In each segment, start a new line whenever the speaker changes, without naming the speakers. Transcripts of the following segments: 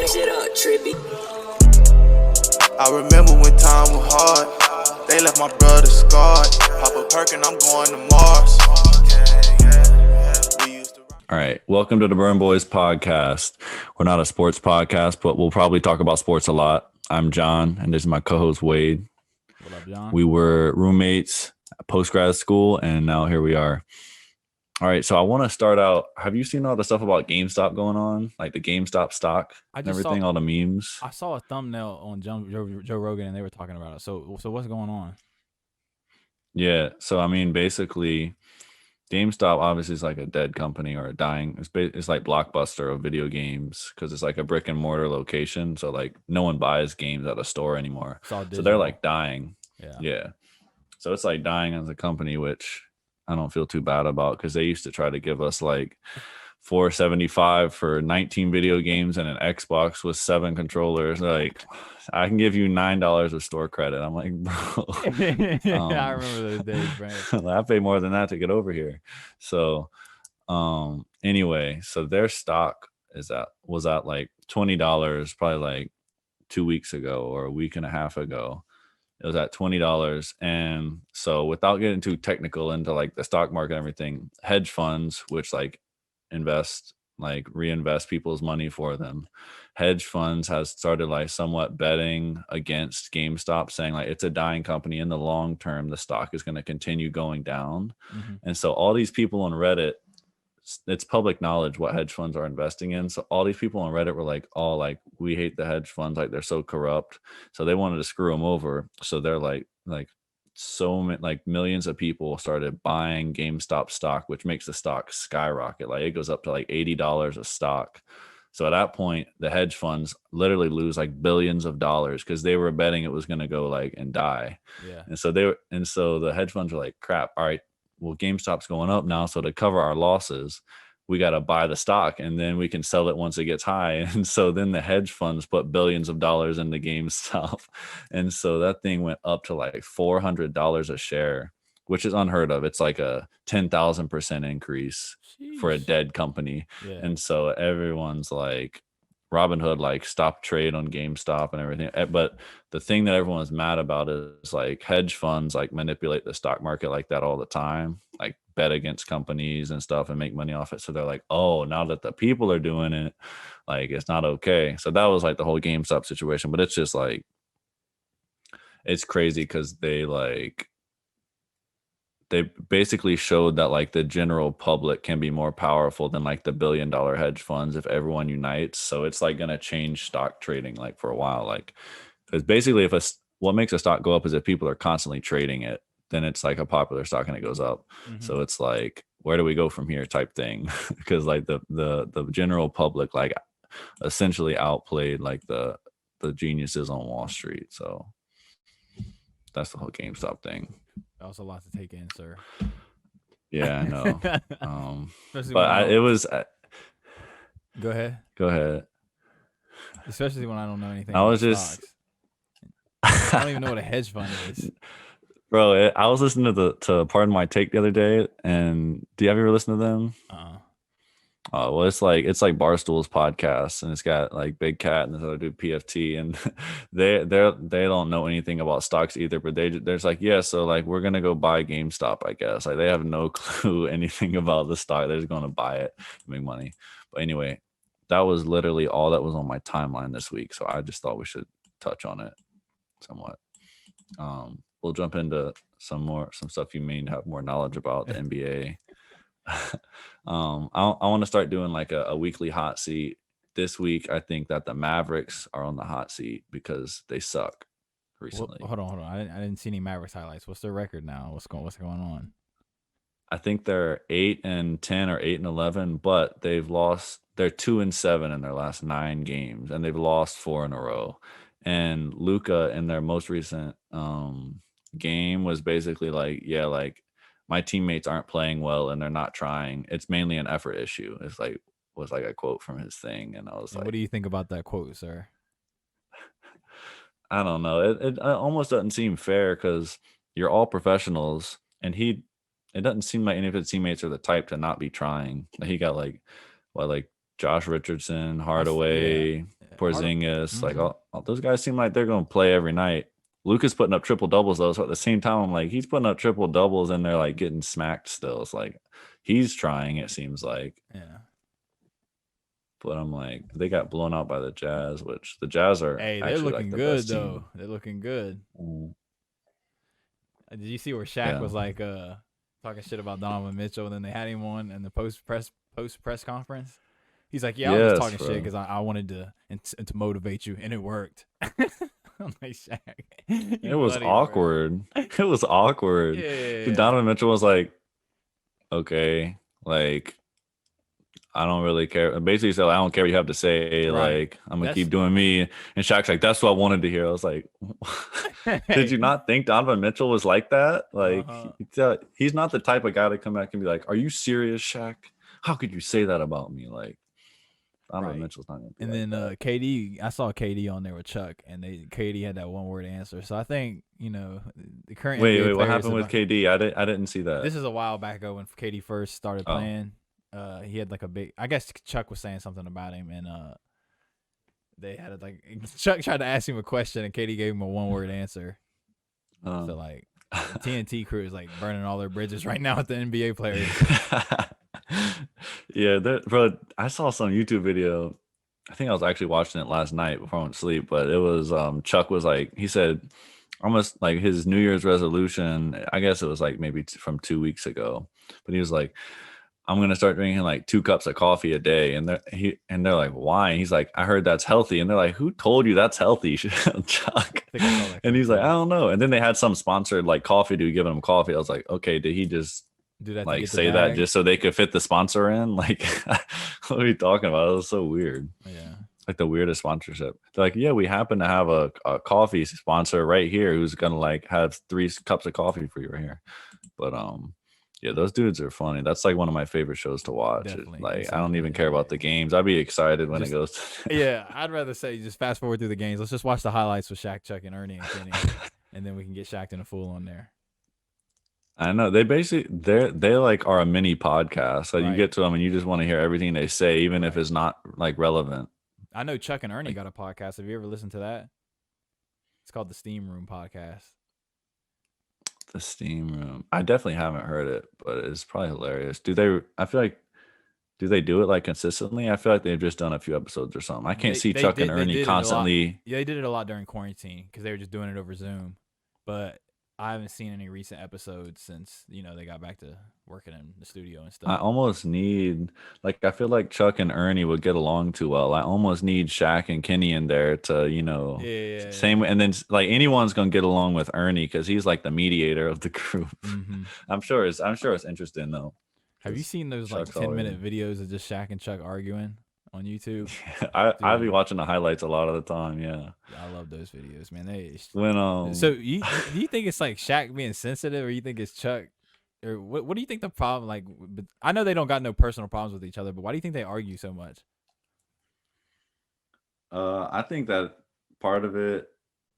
shit up, trippy.
I remember when time was hard. They left my brother scarred. Pop a perk and I'm going to Mars. We used to.
All right. Welcome to the Burne Boys podcast. We're not a sports podcast, but we'll probably talk about sports a lot. I'm John, and this is my co-host, Wade.
What up, John?
We were roommates at post-grad school, and now here we are. All right. So I want to start out. Have you seen all the stuff about GameStop going on? Like the GameStop stock and everything, all the memes?
I saw a thumbnail on Joe Rogan, and they were talking about it. So what's going on?
Yeah. So, I mean, basically, GameStop obviously is like a dead company or a dying. It's like Blockbuster of video games because it's like a brick and mortar location. So like no one buys games at a store anymore. So they're like dying. Yeah. So it's like dying as a company, which I don't feel too bad about because they used to try to give us like $475 for 19 video games and an Xbox with 7 controllers. Like, I can give you $9 of store credit. I'm like, bro.
I remember those days, bro.
I pay more than that to get over here. So, anyway, so their stock was at like $20 probably like 2 weeks ago or a week and a half ago. It was at $20. And so without getting too technical into like the stock market and everything, hedge funds, which like reinvest people's money for them. Hedge funds has started like somewhat betting against GameStop, saying like it's a dying company. In the long term, the stock is going to continue going down. Mm-hmm. And so all these people on Reddit, it's public knowledge what hedge funds are investing in. So all these people on Reddit were like, oh, like we hate the hedge funds, like they're so corrupt. So they wanted to screw them over. So they're like so many, like millions of people started buying GameStop stock, which makes the stock skyrocket. Like it goes up to like $80 a stock. So at that point, the hedge funds literally lose like billions of dollars because they were betting it was going to go like and die. Yeah. And so the hedge funds were like, crap. All right, well, GameStop's going up now. So to cover our losses, we got to buy the stock and then we can sell it once it gets high. And so then the hedge funds put billions of dollars into GameStop. And so that thing went up to like $400 a share, which is unheard of. It's like a 10,000% increase for a dead company. Yeah. And so everyone's like, Robinhood like stopped trade on GameStop and everything. But the thing that everyone's mad about is like hedge funds like manipulate the stock market like that all the time, like bet against companies and stuff and make money off it. So they're like, oh, now that the people are doing it, like it's not okay. So that was like the whole GameStop situation. But it's just like, it's crazy because they basically showed that like the general public can be more powerful than like the $1 billion hedge funds if everyone unites. So it's like going to change stock trading like for a while, like because basically what makes a stock go up is if people are constantly trading it, then it's like a popular stock and it goes up. Mm-hmm. So it's like, where do we go from here type thing? Because like the general public like essentially outplayed like the geniuses on Wall Street. So that's the whole GameStop thing.
That was a lot to take in, sir.
Yeah, I know. But it was.
Go ahead.
Go ahead.
Especially when I don't know anything.
I was just.
I don't even know what a hedge fund is.
Bro, I was listening to Pardon My Take the other day, and do you ever listen to them? Well, it's like Barstool's podcast, and it's got like Big Cat and this other dude PFT, and they don't know anything about stocks either. But they're just like, yeah, so like we're gonna go buy GameStop, I guess. Like they have no clue anything about the stock. They're just gonna buy it, make money. But anyway, that was literally all that was on my timeline this week. So I just thought we should touch on it somewhat. We'll jump into some stuff you may have more knowledge about the NBA. I want to start doing like a weekly hot seat. This week, I think that the Mavericks are on the hot seat because they suck recently.
Well, hold on. I didn't see any Mavericks highlights. What's their record now? What's going on?
I think they're 8-10 or 8-11, but they've lost. They're 2-7 in their last 9 games, and they've lost 4 in a row. And Luka in their most recent game was basically like, yeah, like my teammates aren't playing well and they're not trying. It's mainly an effort issue. It's like was like a quote from his thing, and I was like,
what do you think about that quote, sir?
I don't know. It almost doesn't seem fair because you're all professionals, and it doesn't seem like any of his teammates are the type to not be trying. He got like Josh Richardson, Hardaway, Porzingis, like all those guys seem like they're going to play every night. Luka's putting up triple doubles though, so at the same time, I'm like, he's putting up triple doubles and they're like getting smacked still. It's like he's trying. It seems like,
Yeah.
but I'm like, they got blown out by the Jazz, which the Jazz are.
Hey, they're
actually
looking
like the
good
best
though.
team.
They're looking good.
Mm.
Did you see where Shaq was like talking shit about Donovan Mitchell, and then they had him on in the post press conference? He's like, yeah, I was just talking shit because I wanted to to motivate you, and it worked. I'm like, Shaq,
it was awkward. It was awkward.
Yeah.
Donovan Mitchell was like, okay, like, I don't really care. Basically, he said, I don't care what you have to say.
Right.
Like, I'm going to keep doing me. And Shaq's like, that's what I wanted to hear. I was like, did you not think Donovan Mitchell was like that? Like, he's not the type of guy to come back and be like, are you serious, Shaq? How could you say that about me? Like, Donovan Mitchell's not going to be
And
like
then
that.
KD, I saw KD on there with Chuck, and KD had that one word answer. So I think, the current
Wait, what happened with KD? I didn't see that.
This is a while back ago when KD first started playing. He had like a big, I guess Chuck was saying something about him, and they had Chuck tried to ask him a question, and KD gave him a one word answer. So like TNT crew is like burning all their bridges right now with the NBA players.
Yeah, bro. I saw some YouTube video. I think I was actually watching it last night before I went to sleep, but it was Chuck was like, he said almost like his New Year's resolution. I guess it was like maybe from 2 weeks ago, but he was like, I'm gonna start drinking like 2 cups of coffee a day, and they're like, why? And he's like, I heard that's healthy, and they're like, who told you that's healthy, Chuck? And he's like, I don't know. And then they had some sponsored like coffee dude giving him coffee. I was like, okay, did he just
do that
like say that just so they could fit the sponsor in? Like, what are you talking about? It was so weird.
Yeah,
like the weirdest sponsorship. They're like, yeah, we happen to have a coffee sponsor right here who's gonna like have 3 cups of coffee for you right here. But yeah, those dudes are funny. That's like one of my favorite shows to watch.
Definitely.
Like, I don't even care about the games. I'd be excited when it goes.
Yeah, I'd rather say just fast forward through the games. Let's just watch the highlights with Shaq, Chuck, and Ernie and Kenny, and then we can get Shaq and a fool on there.
I know they like are a mini podcast. So you get to them and you just want to hear everything they say, even if it's not like relevant.
I know Chuck and Ernie got a podcast. Have you ever listened to that? It's called the Steam Room Podcast.
The Steam Room. I definitely haven't heard it, but it's probably hilarious. Do they do it like consistently? I feel like they've just done a few episodes or something. I can't see Chuck and Ernie constantly.
Yeah, they did it a lot during quarantine because they were just doing it over Zoom. But I haven't seen any recent episodes since they got back to working in the studio and stuff.
I almost need I feel like Chuck and Ernie would get along too well. I almost need Shaq and Kenny in there to same. And then like anyone's gonna get along with Ernie because he's like the mediator of the group.
Mm-hmm.
I'm sure it's interesting though.
Have you seen those like 10-minute videos of just Shaq and Chuck arguing on YouTube?
I'll be watching the highlights a lot of the time. Yeah,
I love those videos, man.
So
do you think it's like Shaq being sensitive, or you think it's Chuck, or what do you think the problem? Like, I know they don't got no personal problems with each other, but why do you think they argue so much?
I think that part of it,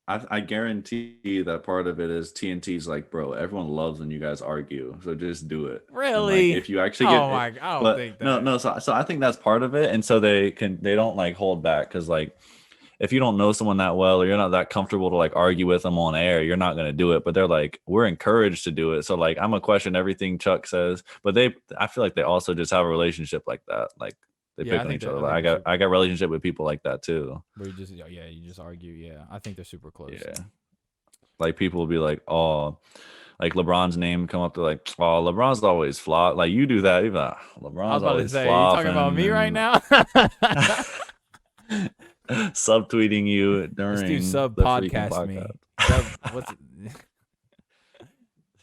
I guarantee that part of it is TNT's like, bro, everyone loves when you guys argue, so just do it.
Really?
Like, if you actually get,
I don't think that.
No. So I think that's part of it, and so they don't like hold back because like if you don't know someone that well or you're not that comfortable to like argue with them on air, you're not gonna do it. But they're like, we're encouraged to do it. So like I'm gonna question everything Chuck says, but I feel like they also just have a relationship like that, like. They pick on each other. I got relationship with people like that too.
Where you just argue. Yeah, I think they're super close.
Yeah, like people will be like, oh, like LeBron's name come up to like, oh, LeBron's always flop. Like you do that, even LeBron's always flopping.
You talking about me right now?
Subtweeting you during
Let's do sub podcast me.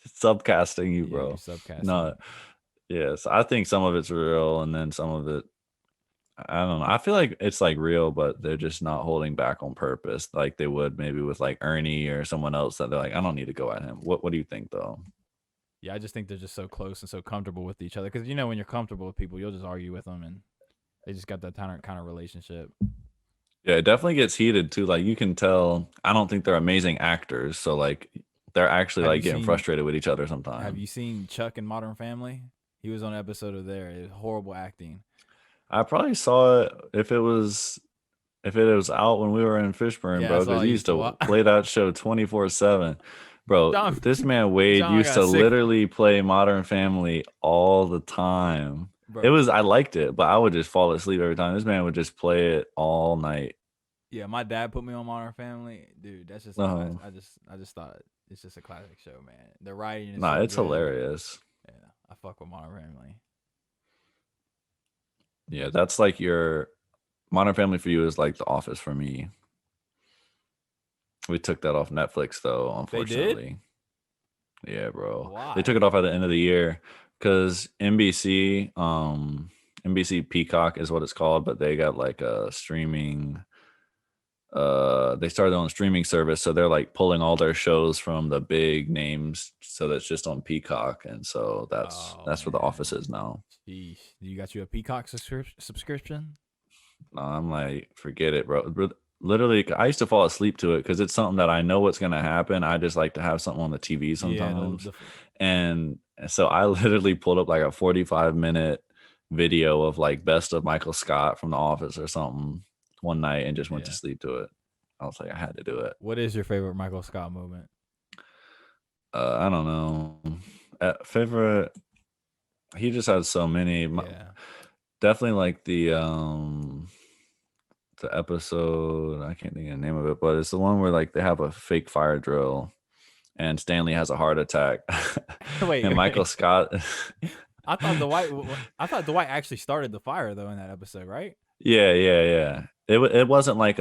Subcasting you, bro.
Yeah, subcasting.
No, yes, I think some of it's real, and then some of it. I don't know. I feel like it's like real, but they're just not holding back on purpose, like they would maybe with like Ernie or someone else that they're like, I don't need to go at him. What do you think though? Yeah,
I just think they're just so close and so comfortable with each other. Because when you're comfortable with people, you'll just argue with them, and they just got that kind of relationship.
Yeah, it definitely gets heated too. Like you can tell. I don't think they're amazing actors, so like they're actually like getting frustrated with each other sometimes.
Have you seen Chuck in Modern Family? He was on an episode of there. It was horrible acting.
I probably saw it if it was if it was out when we were in Fishburne,
Yeah,
bro,
that's all
because
I
he
used
used
to
to
watch.
play that show 24/7. Bro,
John,
this man Wade
John
used
got
to
sick.
literally play Modern Family all the time.
Bro.
I liked it, but I would just fall asleep every time. This man would just play it all night.
Yeah, my dad put me on Modern Family, dude. That's just I just thought it's just a classic show, man. The writing is
Nah,
so
it's
good.
hilarious.
Yeah, I fuck with Modern Family.
Yeah, that's like your Modern Family for you is like The Office for me. We took that off Netflix though, unfortunately. They did? Yeah, bro.
Why?
They took it off at the end of the year because NBC, NBC Peacock is what it's called, but they got like a streaming. They started on a streaming service, so they're like pulling all their shows from the big names, so that's just on Peacock, and so that's where The Office is now.
Jeez, you got you a Peacock subscription?
No, I'm like, forget it, bro. Literally, I used to fall asleep to it because it's something that I know what's gonna happen. I just like to have something on the TV sometimes, and so I literally pulled up like a 45-minute video of like best of Michael Scott from The Office or something one night and just went to sleep to it. I was like, I had to do it.
What is your favorite Michael Scott moment?
I don't know. Favorite. He just had so many. Definitely like the episode. I can't think of the name of it, but it's the one where like they have a fake fire drill, and Stanley has a heart attack. And Michael Scott.
I thought Dwight actually started the fire though in that episode, right?
Yeah. It wasn't like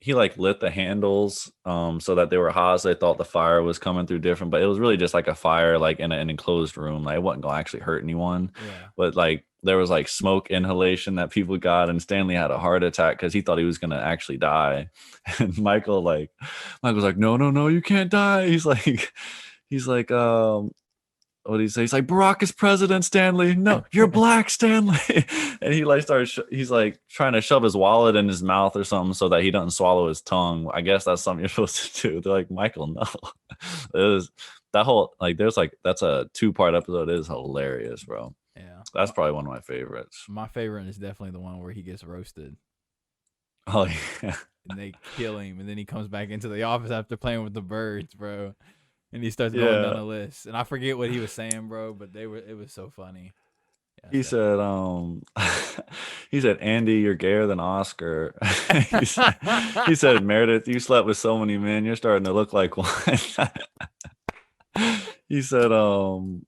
he like lit the handles so that they were hot, so they thought the fire was coming through different, but it was really just like a fire like in an enclosed room. Like it wasn't gonna actually hurt anyone.
Yeah. But
like there was like smoke inhalation that people got, and Stanley had a heart attack because he thought he was gonna actually die. And Michael's like, no, you can't die. He's like, what do you say? He's like, Barack is president, Stanley. No, you're black, Stanley. And he like he's like trying to shove his wallet in his mouth or something so that he doesn't swallow his tongue. I guess that's something you're supposed to do. They're like, Michael, no. It was that whole like there's like that's a 2-part episode. It is hilarious, bro.
Yeah.
That's probably one of my favorites.
My favorite is definitely the one where he gets roasted.
Oh yeah.
And they kill him, and then he comes back into the office after playing with the birds, bro. And he starts going down the list, and I forget what he was saying, bro. But it was so funny. Yeah,
he said, Andy, you're gayer than Oscar. he said, Meredith, you slept with so many men, you're starting to look like one. He said, what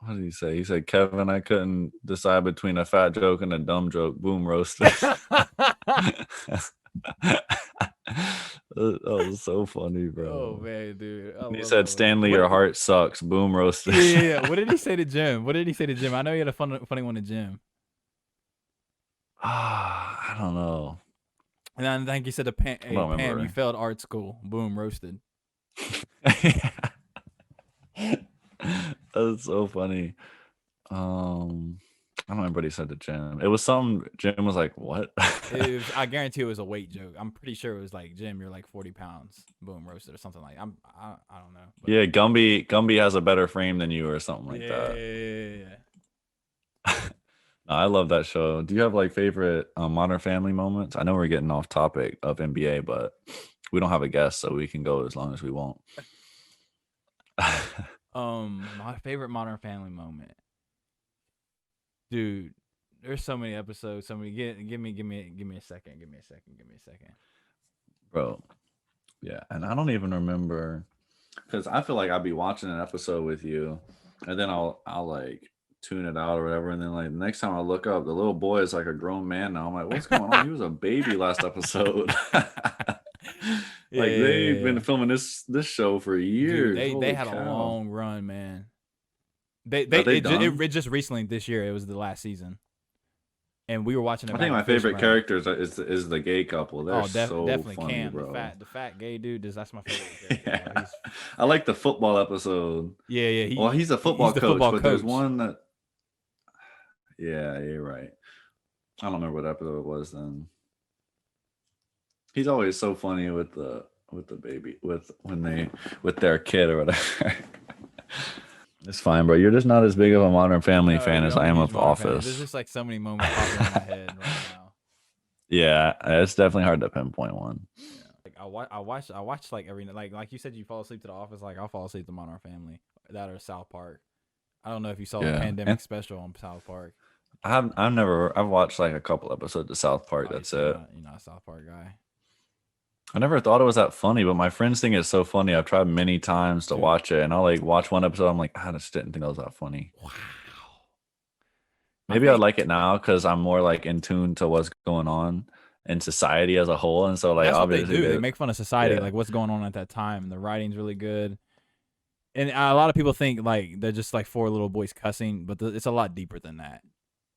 did he say? He said, Kevin, I couldn't decide between a fat joke and a dumb joke. Boom, roasted. That was so funny, bro.
Oh man, dude.
He said, Stanley, your heart sucks. Boom, roasted.
Yeah. What did he say to Jim? I know he had a funny one to Jim.
I don't know.
And I think he said to Pam, hey, Pam, you failed art school. Boom, roasted.
That's so funny. I don't remember what he said to Jim. It was some. Jim was like, "What?"
I guarantee it was a weight joke. I'm pretty sure it was like, "Jim, you're like 40 pounds." Boom, roasted or something like. I don't know. But.
Yeah, Gumby has a better frame than you or something like that.
Yeah.
No, I love that show. Do you have like favorite Modern Family moments? I know we're getting off topic of NBA, but we don't have a guest, so we can go as long as we want.
My favorite Modern Family moment. Dude, there's so many episodes. Give me a second. Give me a second.
Bro. Yeah, and I don't even remember because I feel like I'd be watching an episode with you, and then I'll like tune it out or whatever, and then like the next time I look up, the little boy is like a grown man now. I'm like, what's going on? He was a baby last episode. They've been filming this show for years.
Dude, they had a long run, man. It just recently this year. It was the last season, and we were watching.
I think my favorite characters is the gay couple. They're so definitely funny, Cam, bro.
The fat gay dude. That's my favorite character.
I like the football episode.
Yeah.
He's a football coach, but there's one that. Yeah, you're right. I don't remember what episode it was then. He's always so funny with the baby with their kid or whatever. It's fine, bro. You're just not as big of a Modern Family fan as I am of The Office.
There's just like so many moments popping in my head right now.
Yeah, it's definitely hard to pinpoint one.
Yeah. Like I watch like every like you said you fall asleep to The Office. Like I'll fall asleep to Modern Family. That or South Park. I don't know if you saw the
Yeah,
pandemic
and
special on South Park.
I've watched like a couple episodes of South Park.
Oh,
That's
so
it.
you're not a South Park guy,
I never thought it was that funny, but my friends think it's so funny. I've tried many times to
dude.
watch it, and I'll like watch one episode. I'm like, I just didn't think that was that funny.
Wow. I
Maybe I
think
like it now because I'm more like in tune to what's going on in society as a whole, and so like
that's what they
obviously
do. They make fun of society,
yeah,
like what's going on at that time. And the writing's really good. And a lot of people think like they're just like four little boys cussing, but it's a lot deeper than that.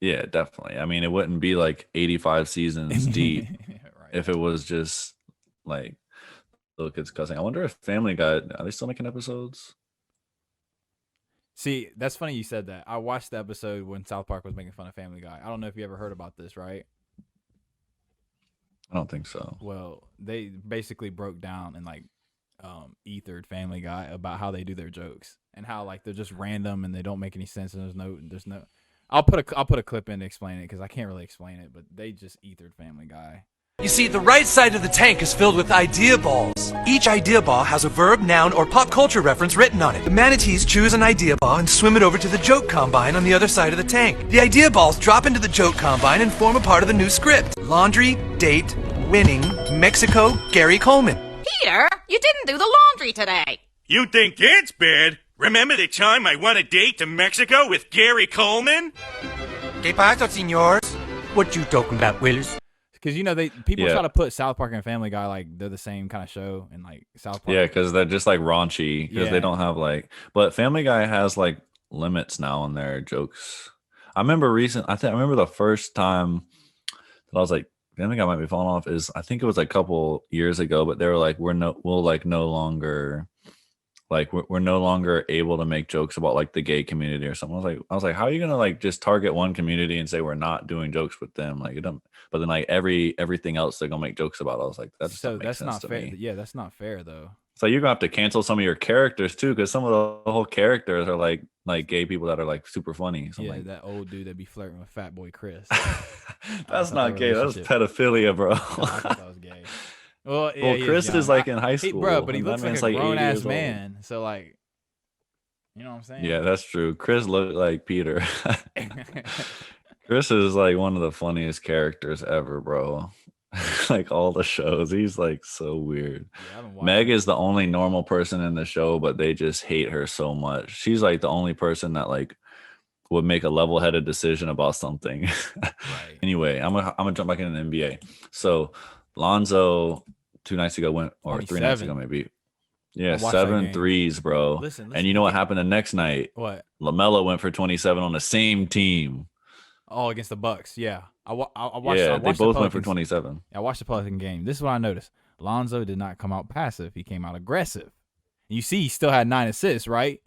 yeah, definitely. I mean, it wouldn't be like 85 seasons deep
Right.
if it was just like little kids cussing. I wonder if Family Guy are they still making episodes?
See, that's funny you said that. I watched the episode when South Park was making fun of Family Guy. I don't know if you ever heard about this, right?
I don't think so.
Well, they basically broke down and like ethered Family Guy about how they do their jokes and how like they're just random and they don't make any sense and there's no I'll put a clip in to explain it because I can't really explain it, but they just ethered Family Guy.
You see, the right side of the tank is filled with idea balls. Each idea ball has a verb, noun, or pop culture reference written on it. The manatees choose an idea ball and swim it over to the joke combine on the other side of the tank. The idea balls drop into the joke combine and form a part of the new script. Laundry, date, winning, Mexico, Gary Coleman.
Peter, you didn't do the laundry today.
You think that's bad? Remember the time I won a date to Mexico with Gary Coleman?
¿Qué pasa, señores? What you talking about, Willis?
Because people
Yeah.
try to put South Park and Family Guy like they're the same kind of show, and like South Park.
Yeah, because they're just like raunchy because
Yeah.
they don't have like. But Family Guy has like limits now on their jokes. I remember I remember the first time that I was like, Family Guy might be falling off. I think it was like a couple years ago, but they were like, we're no longer like we're no longer able to make jokes about like the gay community or something. I was like, how are you gonna like just target one community and say we're not doing jokes with them? Like it don't. But then like everything else they're gonna make jokes about. I was like, that's
not fair. Yeah, that's not fair though.
So you're gonna have to cancel some of your characters too, because some of the whole characters are like gay people that are like super funny. So
Yeah,
like,
that old dude that be flirting with Fat Boy Chris.
that's
thought
not
that
gay. That's
relationship-
pedophilia, bro.
I thought that was gay. Well, yeah,
Well,
he
Chris
young.
is like in high
He-
school,
bro, but he
and that
looks like
man's
a
like 80
grown ass
years old.
man. So like, you know what I'm saying?
Yeah, that's true. Chris looked like Peter. Chris is like one of the funniest characters ever, bro. Like all the shows, he's like so weird.
Yeah, I haven't watched
Meg
it.
is the only normal person in the show, but they just hate her so much. She's like the only person that like would make a level-headed decision about something.
Right.
Anyway, I'm gonna jump back into the NBA. So Lonzo 2 nights ago went, or 3 nights
27.
ago maybe. Yeah,
I watched that
7
game.
threes, bro.
Listen,
and you know what happened the next night?
What?
LaMelo went for 27 on the same team.
Oh, against the Bucks. Yeah, I watched.
Yeah,
I watched
they
the
both went for
Pelicans.
27.
I watched the Pelican game. This is what I noticed. Lonzo did not come out passive. He came out aggressive. You see, he still had 9 assists, right?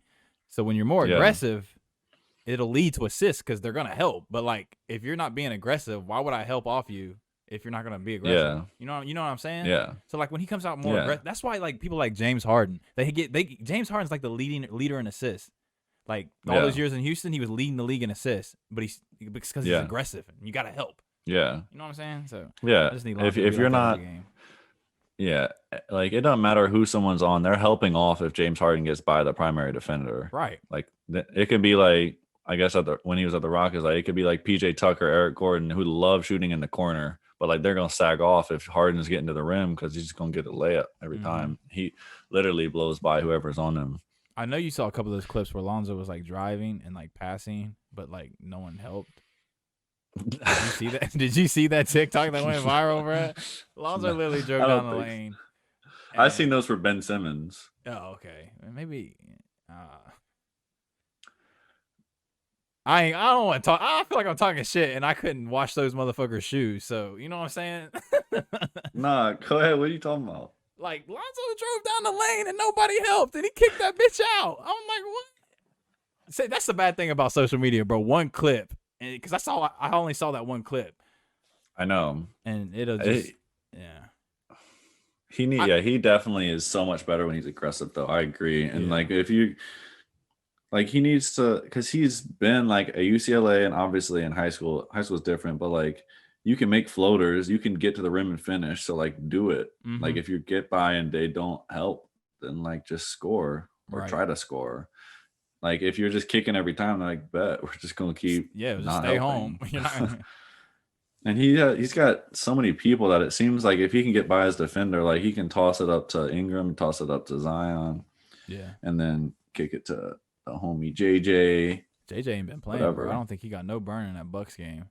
So when you're more
Yeah.
aggressive, it'll lead to assists because they're gonna help. But like, if you're not being aggressive, why would I help off you if you're not gonna be aggressive?
Yeah.
You know what I'm saying?
Yeah.
So like when he comes out more
Yeah.
aggressive, that's why like people like James Harden, James Harden's like the leader in assists. Like all
Yeah.
those years in Houston, he was leading the league in assists, but because he's
Yeah.
aggressive and you gotta help.
Yeah.
You know what I'm saying? So
Yeah.
I just need
If
Lonzo to be
you're
like that
not
every game.
Yeah, like it doesn't matter who someone's on. They're helping off if James Harden gets by the primary defender.
Right.
Like it could be like, I guess when he was at the Rockets, like it could be like PJ Tucker, Eric Gordon, who love shooting in the corner, but like they're gonna sag off if Harden's getting to the rim because he's just gonna get a layup every time. He literally blows by whoever's on him.
I know you saw a couple of those clips where Lonzo was like driving and like passing, but like no one helped. Did you see that? Did you see that TikTok that went viral, bro? Lonzo literally drove
I don't
down the
think so.
lane.
I've
and-
seen those for Ben Simmons.
Oh, okay. Maybe. I don't want to talk. I feel like I'm talking shit, and I couldn't wash those motherfuckers' shoes. So you know what I'm saying?
Nah, go ahead. What are you talking about?
Like Lonzo drove down the lane and nobody helped, and he kicked that bitch out. I'm like, what? Say that's the bad thing about social media, bro. One clip, and because I only saw that one clip,
I know.
and it'll just yeah.
He definitely is so much better when he's aggressive though. I agree. And
Yeah.
like if you like he needs to, because he's been like a UCLA and obviously in high school is different, but like you can make floaters, you can get to the rim and finish. So like do it. Like if you get by and they don't help, then like just score or try to score. Like if you're just kicking every time, like bet we're just gonna keep
just stay home. You're not.
And he's got so many people that it seems like if he can get by as defender, like he can toss it up to Ingram, toss it up to Zion, and then kick it to the homie JJ.
JJ ain't been playing, bro. I don't think he got no burn in that Bucks game.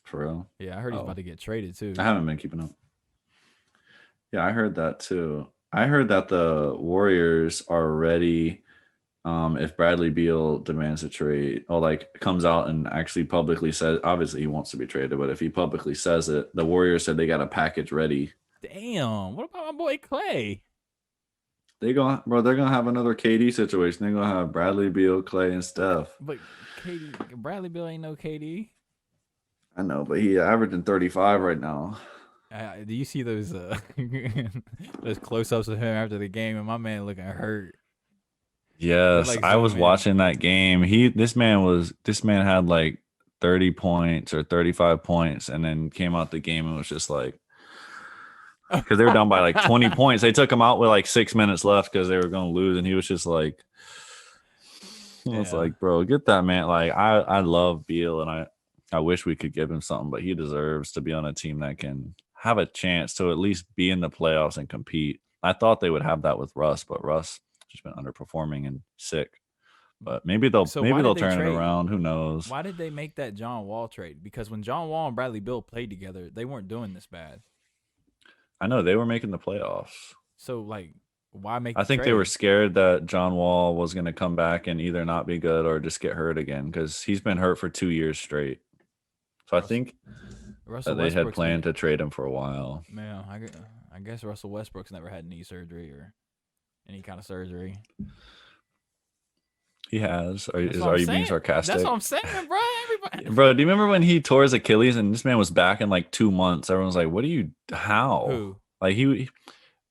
For real?
Yeah, I heard he's about to get traded too.
I haven't been keeping up. Yeah, I heard that too. I heard that the Warriors are ready if Bradley Beal demands a trade or like comes out and actually publicly says, obviously he wants to be traded, but if he publicly says it, the Warriors said they got a package ready.
Damn, what about my boy Clay?
They're gonna have another KD situation. They're gonna have Bradley Beal, Clay, and Steph.
But Bradley Beal ain't no KD.
I know, but he averaging 35 right now.
Do you see those those close-ups of him after the game and my man looking hurt?
Yes,
like
I was watching that game. This man had like 30 points or 35 points and then came out the game and was just like, because they were down by like 20 points. They took him out with like 6 minutes left because they were going to lose. And he was just like, I was like, bro, get that man. Like, I love Beal and I wish we could give him something, but he deserves to be on a team that can have a chance to at least be in the playoffs and compete. I thought they would have that with Russ, but Russ just been underperforming and sick. But maybe they'll turn it around. Who knows?
Why did they make that John Wall trade? Because when John Wall and Bradley Beal played together, they weren't doing this bad.
I know they were making the playoffs.
So like, why make?
I think they were scared that John Wall was going to come back and either not be good or just get hurt again because he's been hurt for 2 years straight. So I think they had planned to trade him for a while.
Man, I guess Russell Westbrook's never had knee surgery or any kind of surgery.
He has. Are you being sarcastic?
That's what I'm saying, bro.
Bro, do you remember when he tore his Achilles and this man was back in like 2 months? Everyone's like, how?
Who?
Like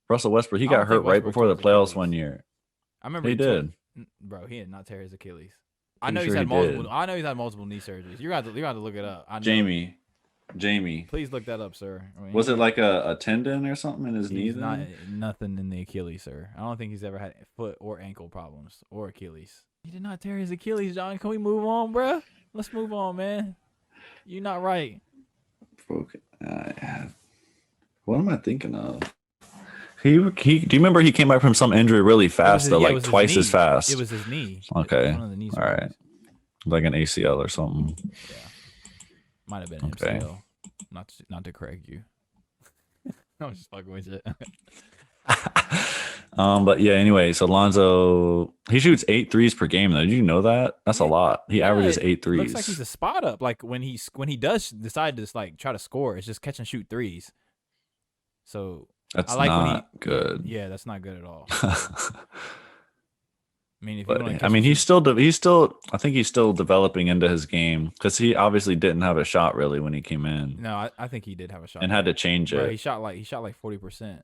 Russell Westbrook, he got hurt right before the playoffs 1 year.
I remember
he did.
Bro, he did not tear his Achilles. I know he's had multiple. I know he's had multiple knee surgeries. You're going to look it up.
Jamie.
Please look that up, sir.
Was it like a tendon or something in his knee?
Nothing in the Achilles, sir. I don't think he's ever had foot or ankle problems or Achilles. He did not tear his Achilles, John. Can we move on, bro? Let's move on, man. You're not right.
What am I thinking of? Do you remember he came back from some injury really fast, like twice as fast?
It was his knee.
Okay. One of the knees. All right. Like an ACL or something.
Yeah. Might have been an MCL. Not to correct you. I was just fucking with you.
But yeah, anyway, so Lonzo, he shoots 8 threes per game though. Did you know that? That's a lot. He averages 8 threes.
Looks like he's a spot up. Like when he does decide to like try to score, it's just catch and shoot threes. So
that's
not
good.
Yeah, that's not good at all. I mean, he's still. I think he's still developing into his game because he obviously didn't have a shot really when he came in. No, I think he did have a shot
and had to change it.
He shot like 40%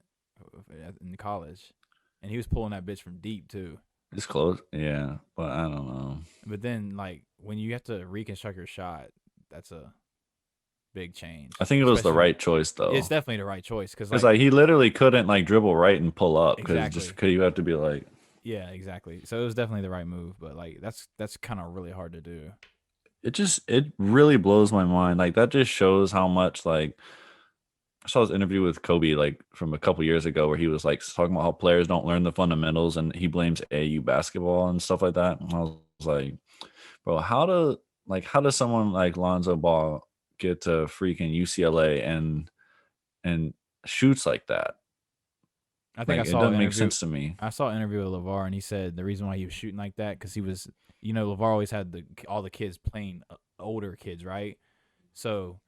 in college, and he was pulling that bitch from deep too.
It's close, yeah, but I don't know.
But then, like when you have to reconstruct your shot, that's a big change.
I think it was the right choice though.
It's definitely the right choice because
like he literally couldn't like dribble right and pull up because
exactly.
You have to be like.
Yeah, exactly. So it was definitely the right move, but like that's kind of really hard to do.
It really blows my mind. Like that just shows how much like I saw his interview with Kobe like from a couple years ago where he was like talking about how players don't learn the fundamentals and he blames AU basketball and stuff like that. And I was like, bro, how does someone like Lonzo Ball get to freaking UCLA and shoots like that?
I think
it doesn't make sense to me.
I saw an interview with LeVar, and he said the reason why he was shooting like that because he was, LeVar always had all the kids playing older kids, right? So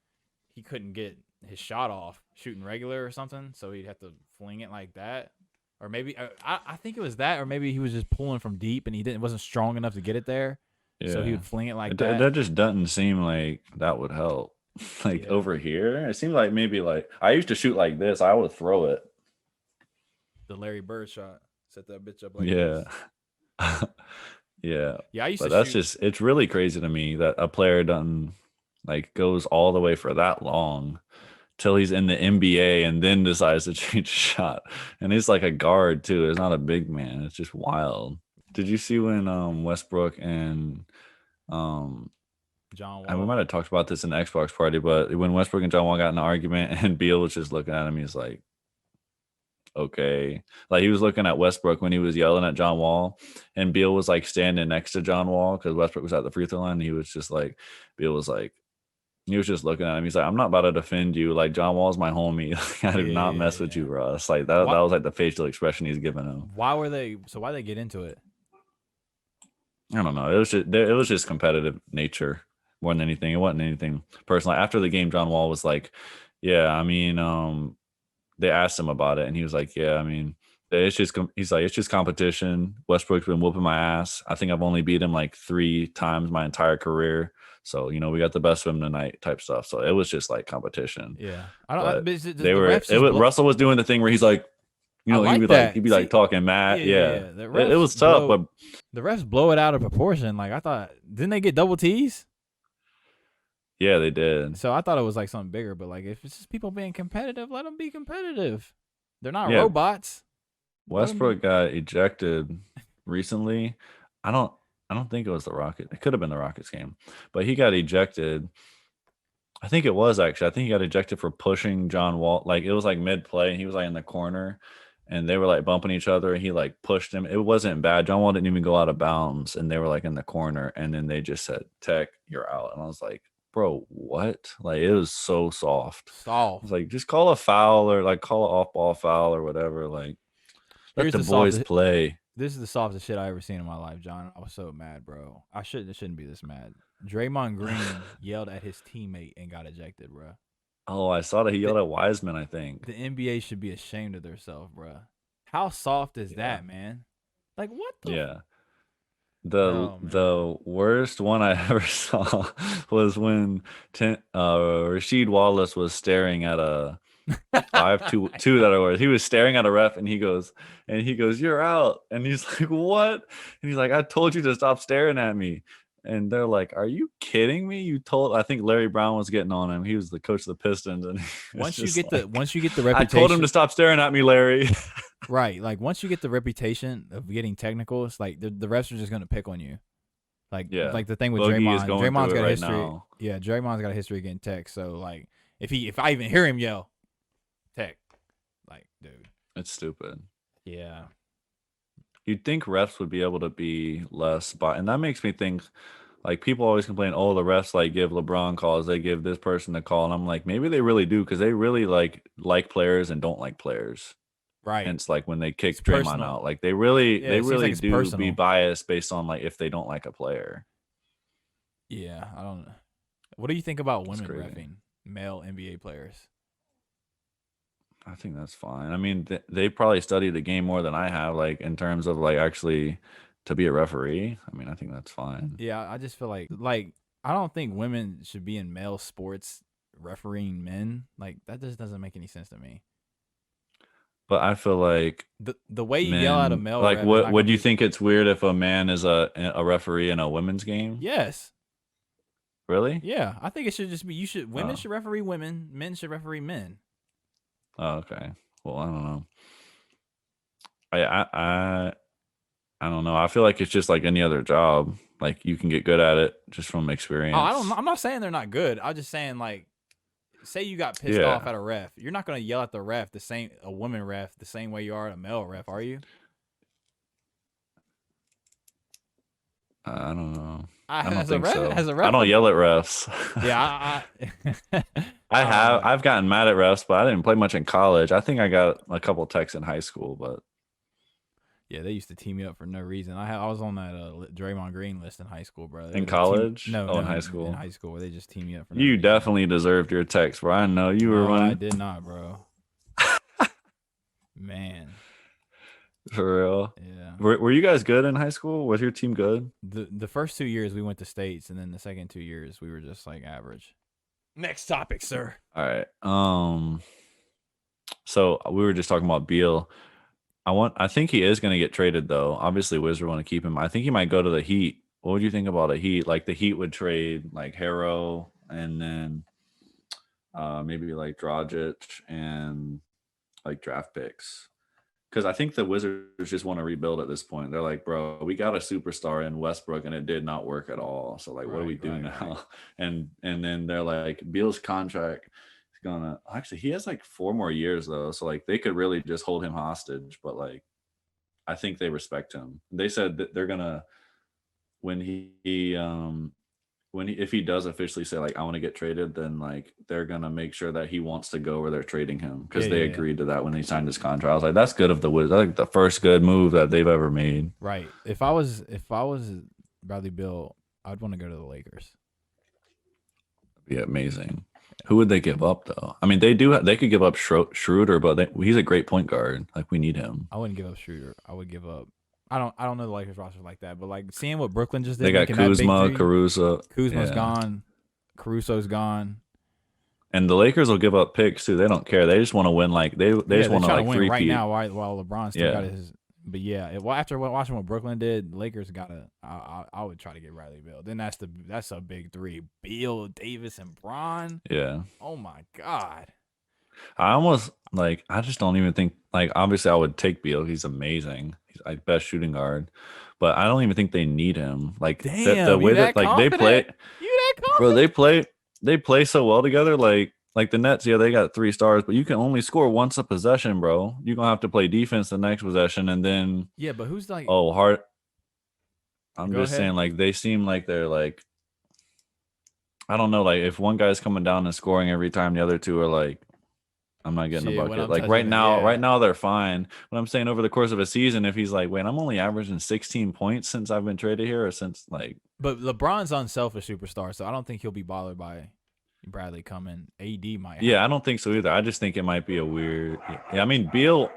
he couldn't get his shot off shooting regular or something, so he'd have to fling it like that, or maybe I think it was that, or maybe he was just pulling from deep and he wasn't strong enough to get it there, so he would fling it like that.
That just doesn't seem like that would help. Over here, it seemed like maybe like I used to shoot like this. I would throw it.
The Larry Bird shot. Set that bitch up like
this.
Yeah. I used
to shoot. It's really crazy to me that a player doesn't like goes all the way for that long till he's in the NBA and then decides to change shot. And he's like a guard too. It's not a big man. It's just wild. Did you see when Westbrook and
John Wall.
and we might have talked about this in the Xbox party, but when Westbrook and John Wall got in an argument and Beal was just looking at him, he's like, okay. Like he was looking at Westbrook when he was yelling at John Wall, and Beal was like standing next to John Wall because Westbrook was at the free throw line. And he was just like, Beal was like, he was just looking at him. He's like, I'm not about to defend you. Like John Wall's my homie. I do not mess with you, Russ. Like that was like the facial expression he's giving him.
Why they get into it?
I don't know. It was just competitive nature more than anything. It wasn't anything personal. After the game, John Wall was like, yeah, I mean, they asked him about it, and he was like, yeah, I mean, it's just competition. Westbrook's been whooping my ass. I think I've only beat him like 3 times my entire career. So, we got the best of him tonight type stuff. So it was just like competition.
Yeah.
Russell was doing the thing where he's like, he'd be like talking mad. Yeah. It was tough, but
the refs blow it out of proportion. Like I thought, didn't they get double T's?
Yeah, they did.
So I thought it was like something bigger, but like if it's just people being competitive, let them be competitive. They're not robots.
Westbrook got ejected recently. I don't think it was the Rockets. It could have been the Rockets game, but he got ejected. I think it was actually. I think he got ejected for pushing John Wall. Like it was like mid play, and he was like in the corner, and they were like bumping each other, and he like pushed him. It wasn't bad. John Wall didn't even go out of bounds, and they were like in the corner, and then they just said, "Tech, you're out." And I was like, bro, what? Like it was so soft. I was like, just call a foul or like call an off-ball foul or whatever. Like let the boys play.
This is the softest shit I ever seen in my life, John. I was so mad, bro. I shouldn't be this mad. Draymond Green yelled at his teammate and got ejected, bro.
Oh, I saw that he yelled at Wiseman, I think.
The NBA should be ashamed of themselves, bro. How soft is that, man? Like what the
The worst one I ever saw was when Rasheed Wallace was staring at a I have two that are worse. He was staring at a ref and he goes, "You're out." And he's like, "What?" And he's like, "I told you to stop staring at me." And they're like, "Are you kidding me? I think Larry Brown was getting on him. He was the coach of the Pistons." And
once you get the reputation,
I told him to stop staring at me, Larry.
Right. Like once you get the reputation of getting technical, it's like the refs are just gonna pick on you. Like the thing with
Boogie
Draymond. Draymond's got a history.
Now.
Yeah, Draymond's got a history against tech. So like if I even hear him yell, tech, like dude,
it's stupid.
Yeah.
You'd think refs would be able to be less and that makes me think like people always complain, oh, the refs like give LeBron calls, they give this person a call, and I'm like, maybe they really do because they really like players and don't like players.
Right.
And it's like when they kick Draymond out, like they really do personal. Be biased based on like if they don't like a player.
Yeah, I don't know. What do you think about women reffing male NBA players?
I think that's fine. I mean, they probably study the game more than I have, like in terms of like actually to be a referee. I mean, I think that's fine.
Yeah, I just feel like I don't think women should be in male sports refereeing men. Like that just doesn't make any sense to me.
But I feel like
the way you yell at a male,
like would you think it's weird if a man is a referee in a women's game?
Yes.
Really?
Yeah, I think it should just be women should referee women, men should referee men.
Oh, okay. Well, I don't know. I don't know. I feel like it's just like any other job. Like you can get good at it just from experience.
Oh, I'm not saying they're not good. I'm just saying like, say you got pissed off at a ref, you're not gonna yell at the ref a woman ref the same way you are at a male ref, are you?
I don't know.
I don't think so.
I don't yell at refs.
Yeah,
I've gotten mad at refs, but I didn't play much in college. I think I got a couple texts in high school, but
yeah, they used to team me up for no reason. I was on that Draymond Green list in high school, bro.
In college?
No,
in high school.
In high school, where they just team me up for.
You definitely deserved your text, bro. I know you were running.
I did not, bro. Man.
For real?
Yeah.
Were you guys good in high school? Was your team good?
The first 2 years we went to states, and then the second 2 years we were just like average. Next topic, sir.
All right. So we were just talking about Beal. I think he is going to get traded though. Obviously, Wizards want to keep him. I think he might go to the Heat. What would you think about a Heat? Like the Heat would trade like Harrow and then maybe like Dragic and like draft picks. Because I think the Wizards just want to rebuild at this point. They're like, bro, we got a superstar in Westbrook and it did not work at all. So like, what do we do now? Right. And then they're like, Beal's contract is gonna actually he has like 4 more years though. So like they could really just hold him hostage. But like I think they respect him. They said that they're gonna if he does officially say like I want to get traded, then like they're gonna make sure that he wants to go where they're trading him because they agreed to that when he signed his contract. I was like, that's good of the Wizards. That's like the first good move that they've ever made.
Right. If I was Bradley Beal, I'd want to go to the Lakers.
That'd be amazing. Who would they give up though? I mean, they could give up Schroeder, but he's a great point guard. Like we need him.
I wouldn't give up Schroeder. I would give up. I don't know the Lakers roster like that, but like seeing what Brooklyn just did.
They got Kuzma, Caruso.
Kuzma's gone. Caruso's gone.
And the Lakers will give up picks too. They don't care. They just want to win. Like they just want to like
win right
peat.
now while LeBron still got his. But after watching what Brooklyn did, Lakers gotta. I would try to get Bradley Beal. Then that's a big three: Beal, Davis, and Bron.
Yeah.
Oh my God.
I just don't even think like obviously I would take Beal. He's amazing. He's like best shooting guard, but I don't even think they need him. Like the way that like they play, bro. They play so well together. Like the Nets, they got 3 stars, but you can only score once a possession, bro. You're gonna have to play defense the next possession, and then
but who's like
hard. I'm just saying, like they seem like they're like I don't know, like if one guy's coming down and scoring every time, the other two are like. I'm not getting a bucket. Like right now they're fine. But I'm saying over the course of a season, if he's like, wait, I'm only averaging 16 points since I've been traded here, or since like.
But LeBron's unselfish superstar, so I don't think he'll be bothered by Bradley coming. AD might.
Yeah, I don't think so either. I just think it might be a weird. Yeah, I mean Beal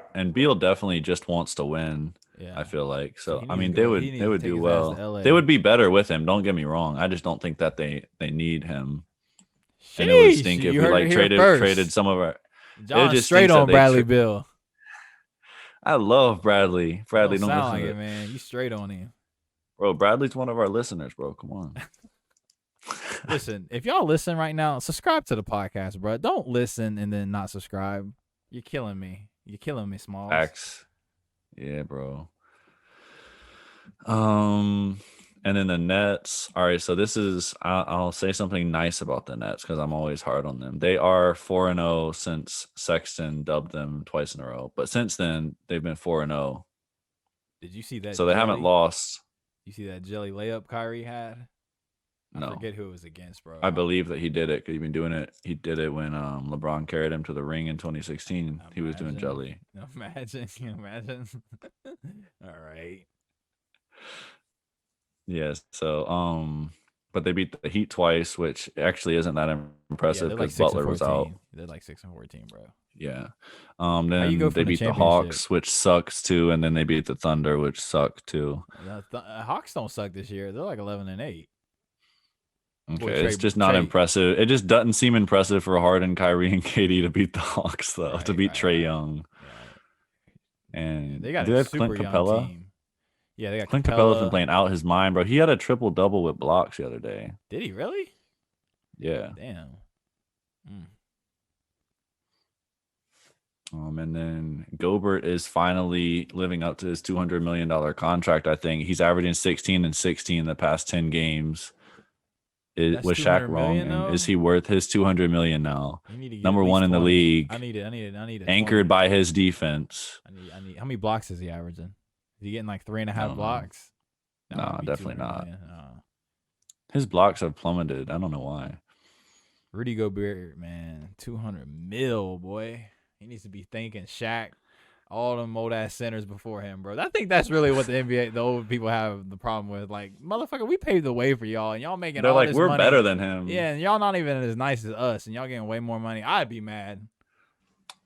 definitely just wants to win. Yeah, I feel like so. I mean they would do well. They would be better with him. Don't get me wrong. I just don't think that they need him.
Sheesh,
and it would stink if we like traded some of our.
John straight on Bradley Beal.
I love Bradley. Bradley
don't sound like it, man. You straight on him,
bro. Bradley's one of our listeners, bro. Come on.
Listen, if y'all listen right now, subscribe to the podcast, bro. Don't listen and then not subscribe. You're killing me. You're killing me, Smalls.
Facts. Yeah, bro. And then the Nets. All right, so this is I'll say something nice about the Nets because I'm always hard on them. They are 4-0 since Sexton dubbed them twice in a row. But since then, they've been 4-0.
Did you see that?
So they haven't lost.
You see that jelly layup Kyrie had?
No.
I forget who it was against, bro.
I believe that he did it because he's been doing it. He did it when LeBron carried him to the ring in 2016. He was doing jelly.
Imagine. All right.
Yes. So, but they beat the Heat twice, which actually isn't that impressive because Butler was out.
They're like 6-14, bro.
Yeah. Then they beat the Hawks, which sucks too, and then they beat the Thunder, which suck too.
Hawks don't suck this year. They're like 11-8.
Okay, it's just not impressive. It just doesn't seem impressive for Harden, Kyrie, and KD to beat the Hawks, though. To beat Trae Young, and
they got
do they have Clint Capella?
Team. Yeah, they got
Clint Capella's been playing out his mind, bro. He had a triple double with blocks the other day.
Did he really?
Yeah.
Damn.
And then Gobert is finally living up to his $200 million contract. I think he's averaging 16 and 16 the past 10 games. Was Shaq wrong? And is he worth his $200 million now? Number 1 in the league.
I need it.
Anchored by his defense.
I need. How many blocks is he averaging? Is he getting like 3.5 blocks?
No, definitely not. His blocks have plummeted. I don't know why.
Rudy Gobert, man, 200 mil, boy. He needs to be thanking Shaq, all them old ass centers before him, bro. I think that's really what the NBA, the old people have the problem with. Like, motherfucker, we paved the way for y'all, and y'all making all this money. They're like,
we're better than him.
Yeah, and y'all not even as nice as us, and y'all getting way more money. I'd be mad.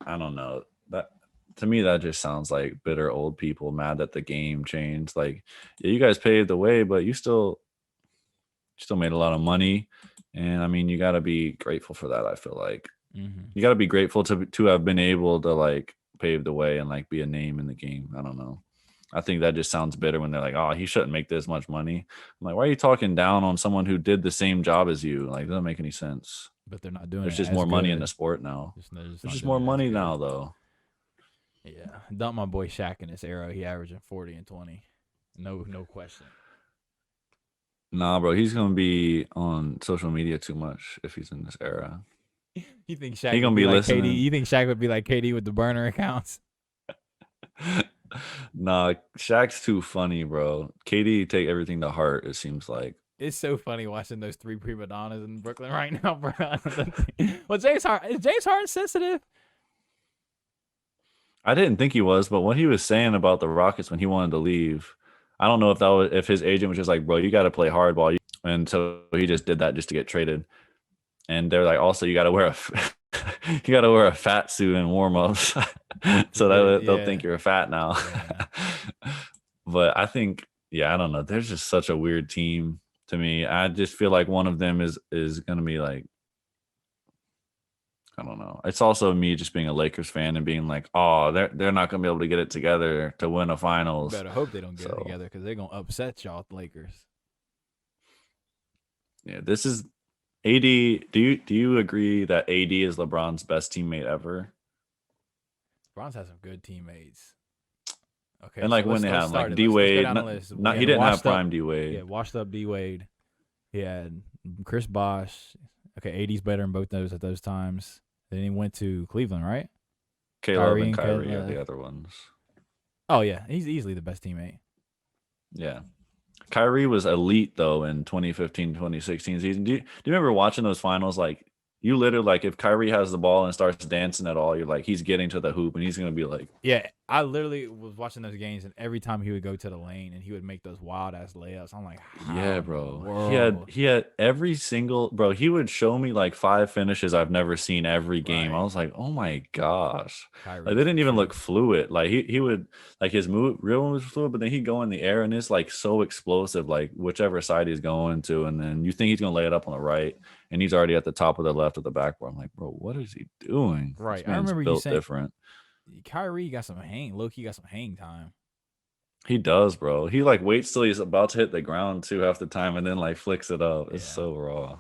I don't know. That to me, that just sounds like bitter old people mad that the game changed. Like, yeah, you guys paved the way, but you still made a lot of money, and I mean, you got to be grateful for that. I feel like you got to be grateful to have been able to like pave the way and like be a name in the game. I don't know. I think that just sounds bitter when they're like, "Oh, he shouldn't make this much money." I'm like, "Why are you talking down on someone who did the same job as you? Like, it doesn't make any sense."
But they're not doing
There's
it.
just
as
more money in
good.
the sport now.
They're just
There's
not
just
doing
more
it as
money
good.
now, though.
Yeah, dump my boy Shaq in this era. He averaging 40 and 20. No question.
Nah, bro, he's gonna be on social media too much if he's in this era.
You think Shaq
He
would
gonna
be
be
like
listening.
KD? You think Shaq would be like KD with the burner accounts?
Nah, Shaq's too funny, bro. KD take everything to heart, it seems like.
It's so funny watching those three prima donnas in Brooklyn right now, bro. Well, is James Harden sensitive?
I didn't think he was, but what he was saying about the Rockets when he wanted to leave, I don't know if his agent was just like, "Bro, you got to play hardball," and so he just did that just to get traded. And they're like, also, you got to wear a fat suit in warm-ups, so that they'll think you're fat now. Yeah. But I think, I don't know. There's just such a weird team to me. I just feel like one of them is going to be like, I don't know. It's also me just being a Lakers fan and being like, oh, they're not going to be able to get it together to win a finals.
You better hope they don't get it together because they're going to upset y'all Lakers.
Yeah, this is AD. Do you agree that AD is LeBron's best teammate ever?
LeBron's had some good teammates. Okay,
and like when they have like D Wade, he didn't have prime D Wade.
Yeah, washed up D Wade. He had Chris Bosh. Okay, AD's better in both those at those times. Then he went to Cleveland, right?
Caleb and Kyrie are the other ones.
Oh yeah, he's easily the best teammate.
Yeah. Kyrie was elite though in 2015, 2016 season. Do you remember watching those finals? Like you literally like if Kyrie has the ball and starts dancing at all, you're like he's getting to the hoop and he's gonna be like.
Yeah, I literally was watching those games and every time he would go to the lane and he would make those wild ass layups. I'm like,
yeah, bro. He had every single bro. He would show me like 5 finishes I've never seen every game. Right. I was like, oh my gosh, like they didn't even look fluid. Like he would like his real one was fluid, but then he'd go in the air and it's like so explosive. Like whichever side he's going to, and then you think he's gonna lay it up on the right. And he's already at the top of the left of the backboard. I'm like, bro, what is he doing?
Right.
I remember you saying different.
Kyrie got some Loki got some hang time.
He does, bro. He like waits till he's about to hit the ground too half the time and then like flicks it up. It's so raw.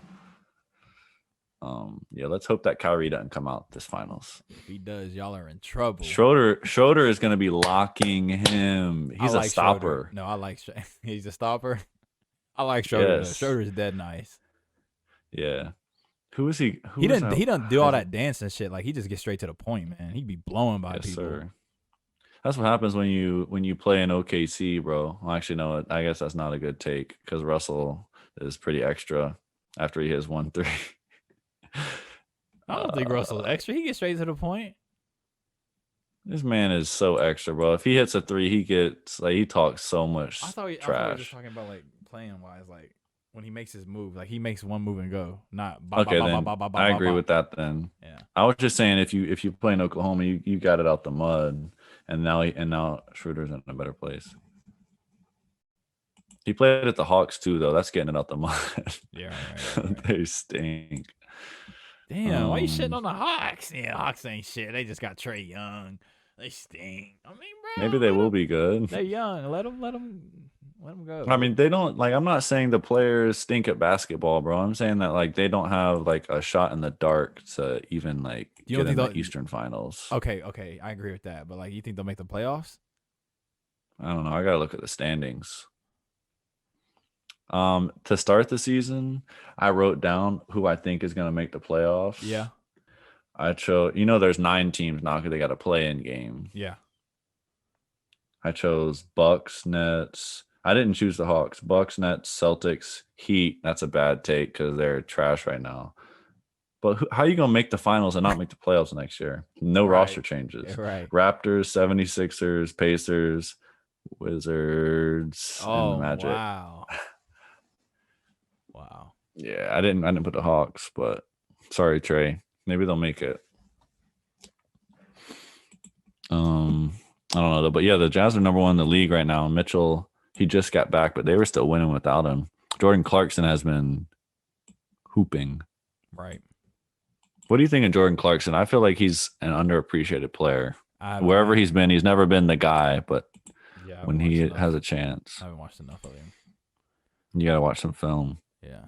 Yeah, let's hope that Kyrie doesn't come out this finals.
If he does, y'all are in trouble.
Schroeder is gonna be locking him. He's a stopper.
Schroeder. No, I like he's a stopper. I like Schroeder. Yes. Schroeder's dead nice.
Yeah. Who is he?
He doesn't do all that dancing shit. Like he just gets straight to the point, man. He'd be blowing by people.
Sir. That's what happens when you play in OKC, bro. Well, actually, no, I guess that's not a good take because Russell is pretty extra after he hits 1 3.
I don't think Russell's extra. He gets straight to the point.
This man is so extra, bro. If he hits a 3, he gets like he talks so much trash.
I thought we were just talking about like playing wise, like when he makes his move, like he makes one move and go. Not
okay. Then I agree with that. Then
yeah.
I was just saying if you play in Oklahoma, you got it out the mud, and now Schroeder's in a better place. He played at the Hawks too, though. That's getting it out the mud.
Yeah, right.
They stink.
Damn, why you shitting on the Hawks? Yeah, Hawks ain't shit. They just got Trae Young. They stink. I mean, bro.
Maybe they will be good.
They're young. Let them go.
I mean, they don't like. I'm not saying the players stink at basketball, bro. I'm saying that like they don't have like a shot in the dark to even like get in the Eastern Finals.
Okay, I agree with that. But like, you think they'll make the playoffs?
I don't know. I gotta look at the standings. To start the season, I wrote down who I think is going to make the playoffs.
Yeah.
I chose, there's 9 teams now because they got a play-in game.
Yeah.
I chose Bucks, Nets. I didn't choose the Hawks. Bucks, Nets, Celtics, Heat. That's a bad take because they're trash right now. But how are you going to make the finals and not make the playoffs next year? No roster changes.
Right.
Raptors, 76ers, Pacers, Wizards, and the Magic.
Wow. Wow.
Yeah, I didn't put the Hawks, but sorry, Trey. Maybe they'll make it. I don't know though, but yeah, the Jazz are number 1 in the league right now. Mitchell, he just got back, but they were still winning without him. Jordan Clarkson has been hooping.
Right.
What do you think of Jordan Clarkson? I feel like he's an underappreciated player. Wherever he's been, he's never been the guy, but when he has a chance.
I haven't watched enough of him.
You gotta watch some film.
Yeah.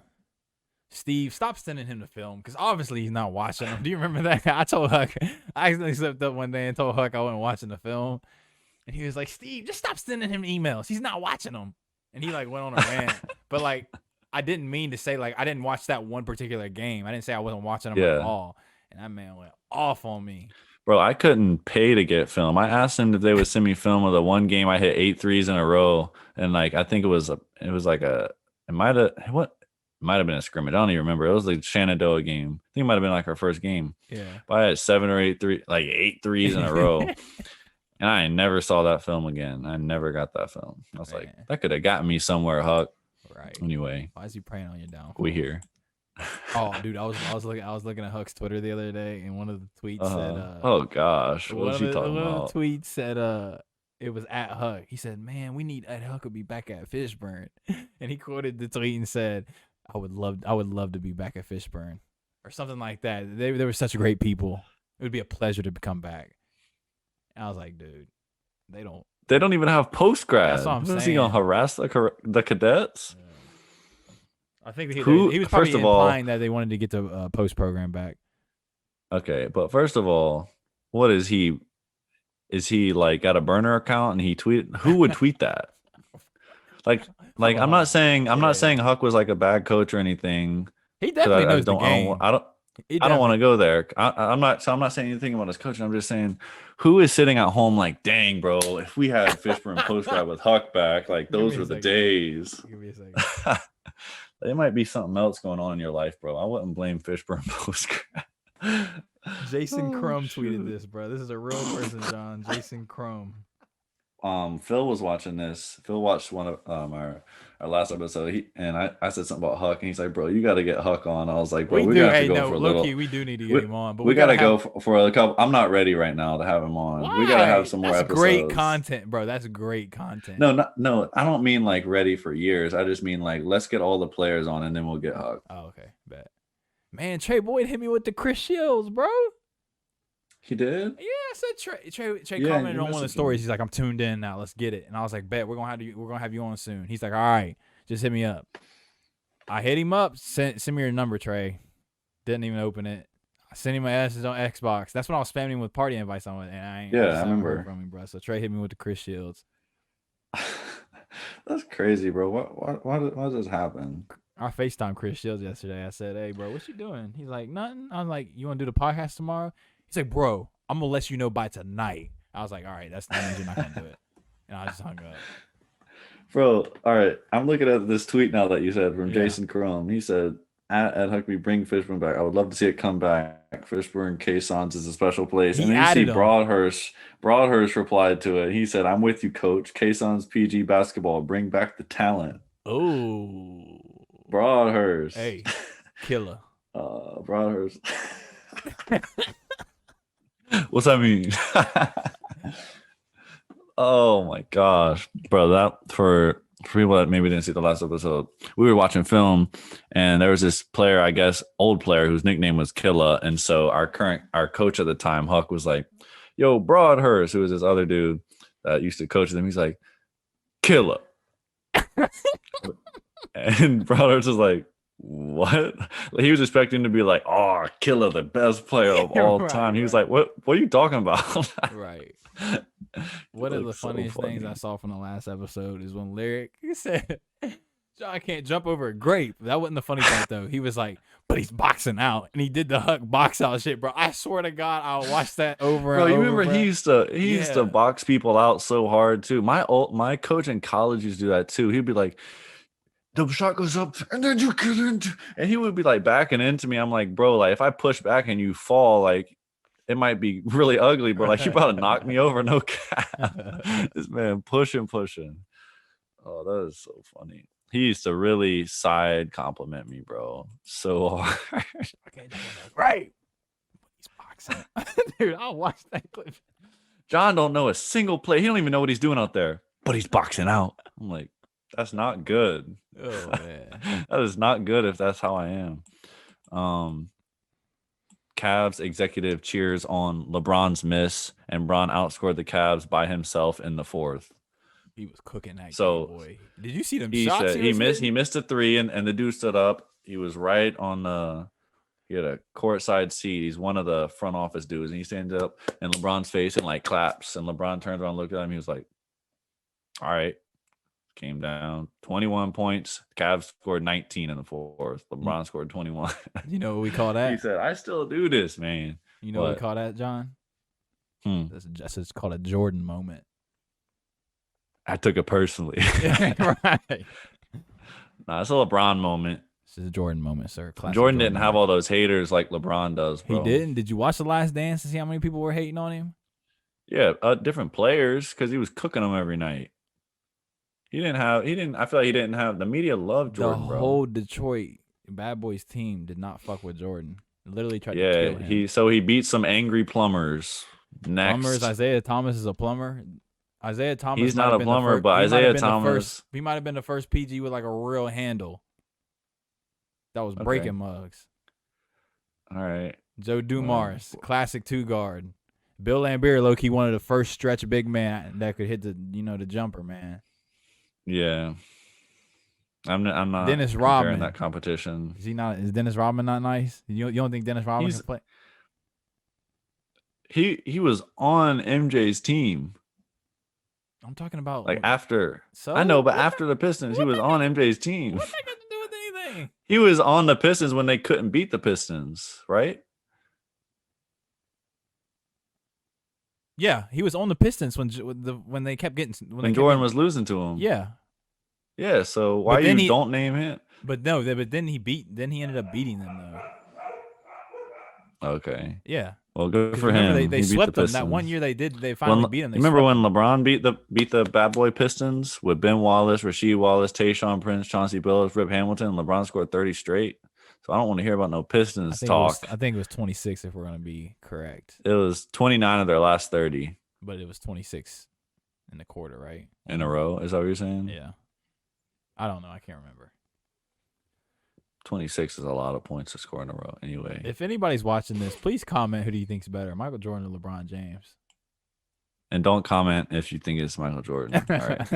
Steve, stop sending him the film because obviously he's not watching them. Do you remember that? I told Huck, I accidentally slipped up one day and told Huck I wasn't watching the film. And he was like, Steve, just stop sending him emails. He's not watching them. And he like went on a rant. But like, I didn't mean to say like I didn't watch that one particular game. I didn't say I wasn't watching them at all. And that man went off on me.
Bro, I couldn't pay to get film. I asked them if they would send me film of the one game I hit 8 threes in a row. And like, I think it might have been a scrimmage. I don't even remember. It was like Shenandoah game. I think it might have been like our first game.
Yeah.
But I had 7 or 8 threes in a row. And I never saw that film again. I never got that film. I was like, that could have gotten me somewhere, Huck.
Right.
Anyway.
Why is he preying on your downfall?
We here.
Oh, dude, I was looking at Huck's Twitter the other day, and one of the tweets said,
"Oh gosh, what was he talking about?"
One of the tweets said, it was at Huck. He said, "Man, we need Ed Huck to be back at Fishburne," and he quoted the tweet and said, "I would love to be back at Fishburne," or something like that. They were such great people. It would be a pleasure to come back. And I was like, dude, they don't
even have post grad.
That's what I'm saying.
Is he gonna harass the cadets?
Yeah. I think he was probably implying that they wanted to get the post program back. Okay,
but first of all, what is he? Is he like got a burner account and he tweet? Who would tweet that? Like I'm not saying Huck was like a bad coach or anything.
He definitely knows the game.
I don't want to go there. I'm not saying anything about his coaching. I'm just saying, who is sitting at home like, dang, bro, if we had Fishburne post grad with Huck back, like those were the days.
Give me a second.
There might be something else going on in your life, bro. I wouldn't blame Fishburne post grad.
Jason Crum tweeted this, bro. This is a real person, John. Jason Crum.
Phil was watching this. Phil watched one of our last episode. I said something about Huck, and he's like, "Bro, you got to get Huck on." I was like, "Bro, we got to go for a little."
We do need to get him on, but
we got to go for a couple. I'm not ready right now to have him on.
Why?
We got to have some more episodes.
Great content, bro. That's great content.
No. I don't mean like ready for years. I just mean like let's get all the players on, and then we'll get Huck.
Oh, okay, bet. Man, Trey Boyd hit me with the Chris Shields, bro.
He did?
Yeah, I said Trey commented on one of the stories. He's like, I'm tuned in now. Let's get it. And I was like, bet we're gonna have you on soon. He's like, all right, just hit me up. I hit him up. Send me your number, Trey. Didn't even open it. I sent him my message on Xbox. That's when I was spamming him with party invites on it. And
I remember
from him, bro. So Trey hit me with the Chris Shields.
That's crazy, bro. Why does this happen?
I FaceTimed Chris Shields yesterday. I said, hey, bro, what you doing? He's like, nothing. I was like, you want to do the podcast tomorrow? He's like, bro, I'm going to let you know by tonight. I was like, all right, that means you're not going to do it. And I just hung up.
Bro, all right. I'm looking at this tweet now that you said from Jason Crum. He said, at Huckabee, bring Fishburne back. I would love to see it come back. Fishburne, K-Sans is a special place. And then you see Broadhurst. Broadhurst replied to it. He said, I'm with you, coach. K-Sans PG basketball. Bring back the talent.
Oh.
Broadhurst.
Hey, killer.
Broadhurst. What's that mean? Oh my gosh, bro! That for people that maybe didn't see the last episode, we were watching film, and there was this player, I guess, old player whose nickname was Killa, and so our coach at the time, Huck, was like, "Yo, Broadhurst," who was this other dude that used to coach them. He's like, "Killa," and Broadhurst was like, what? He was expecting to be like, oh, Killa, the best player of all time. He was like, what are you talking about?
Right. One of the funniest things I saw from the last episode is when Lyric said, John can't jump over a grape. That wasn't the funny part, though. He was like, but he's boxing out. And he did the Huck box out shit, bro. I swear to God, I'll watch that over and over.
You remember he used to box people out so hard, too. My coach in college used to do that, too. He'd be like, the shot goes up, and then you get into, and he would be like backing into me. I'm like, bro, like if I push back and you fall, like it might be really ugly, but like you about to knock me over, no cap. This man pushing. Oh, that is so funny. He used to really side compliment me, bro, so hard.
Okay, right. He's boxing, dude. I'll watch that clip.
John don't know a single play. He don't even know what he's doing out there, but he's boxing out. I'm like, that's not good.
Oh man,
that is not good if that's how I am. Cavs executive cheers on LeBron's miss, and Bron outscored the Cavs by himself in the fourth.
He was cooking that
So
game, boy. Did you see them
he
shots?
said he missed a three, and the dude stood up. He was right on the. He had a courtside seat. He's one of the front office dudes, and he stands up in LeBron's face and like claps. And LeBron turns around, and looked at him. He was like, "All right." Came down 21 points. Cavs scored 19 in the fourth. LeBron scored 21.
You know what we call that?
He said, "I still do this, man."
You know what we call that, John? It's called a Jordan moment.
I took it personally.
Right.
Nah, it's a LeBron moment.
This is a Jordan moment, sir. Classic
Jordan didn't have
moment.
all those haters like LeBron does, bro.
He didn't? Did you watch The Last Dance to see how many people were hating on him?
Yeah, different players because he was cooking them every night. I feel like he didn't have the media loved Jordan,
the
bro.
whole Detroit Bad Boys team did not fuck with Jordan. Literally tried to kill him.
He beat some angry plumbers. Next.
Plumbers, Isaiah Thomas is a plumber. Isaiah Thomas.
He's not a plumber, but Isaiah Thomas.
He might have been the first PG with like a real handle. That was breaking mugs.
All right.
Joe Dumars, classic 2-guard. Bill Laimbeer, low-key one of the first stretch big man that could hit the jumper, man.
Yeah. I'm not
Dennis
comparing
Rodman.
that competition.
Is Dennis Rodman not nice? You don't think Dennis Rodman can play?
He was on MJ's team.
I'm talking about
like after.
So
I know, but after the Pistons, he was on MJ's team.
What that got to do with anything?
He was on the Pistons when they couldn't beat the Pistons, right?
Yeah, he was on the Pistons when they kept getting
when Jordan was losing to him.
Yeah.
Yeah, so why don't name him?
But no, then he ended up beating them though.
Okay.
Yeah.
Well, good for him.
They swept them that one year. They finally beat them.
Remember when LeBron beat the Bad Boy Pistons with Ben Wallace, Rasheed Wallace, Tayshaun Prince, Chauncey Billups, Rip Hamilton, and LeBron scored 30 straight. So I don't want to hear about no Pistons talk.
I think it was 26 if we're gonna be correct.
It was 29 of their last 30.
But it was 26 in the quarter, right?
In a row, is that what you're saying?
Yeah. I don't know. I can't remember.
26 is a lot of points to score in a row. Anyway,
if anybody's watching this, please comment who do you think's better, Michael Jordan or LeBron James? And
don't comment if you think it's Michael Jordan. All right.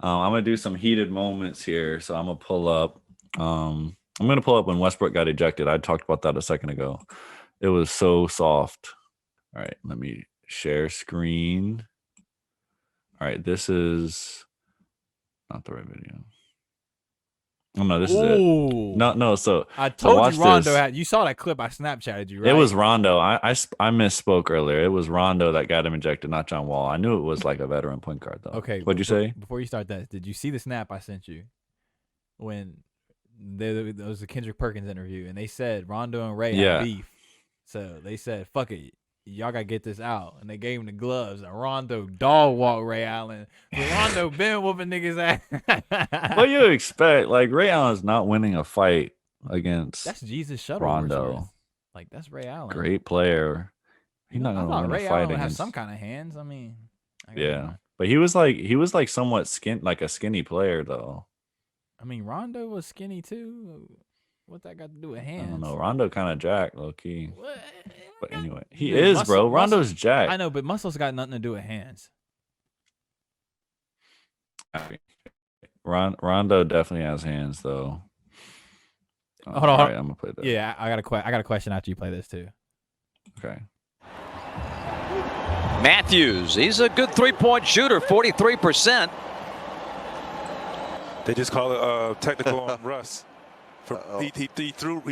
I'm gonna do some heated moments here, so I'm gonna pull up. I'm gonna pull up when Westbrook got ejected. I talked about that a second ago. It was so soft. All right, let me share screen. All right, this is not the right video. Oh no, this is it. No. So
I told you Rondo you saw that clip I Snapchatted you, right?
It was Rondo. I misspoke earlier. It was Rondo that got him ejected, not John Wall. I knew it was like a veteran point guard though.
Okay.
What'd you say?
Before you start that, did you see the snap I sent you when there was a Kendrick Perkins interview and they said Rondo and Ray had beef? So they said, "Fuck it. Y'all gotta get this out," and they gave him the gloves. And Rondo dog walked Ray Allen. Rondo been whooping niggas ass.
What you expect? Like Ray Allen's not winning a fight against.
That's Jesus Shuttle.
Rondo.
Like that's Ray Allen.
Great player. He's not gonna win
Ray
a fight
Allen
against.
have some kind of hands. I mean.
But he was like somewhat a skinny player though.
I mean, Rondo was skinny too. What that got to do with hands?
I don't know. Rondo kind of jacked, low key.
What?
But anyway, he is, bro. Rondo's jacked.
I know, but muscles got nothing to do with hands.
Rondo definitely has hands, though.
Hold on.
Right, I'm gonna play that.
Yeah, I got a question after you play this too.
Okay.
Matthews, he's a good three-point shooter, 43%.
They just call it technical on Russ. He threw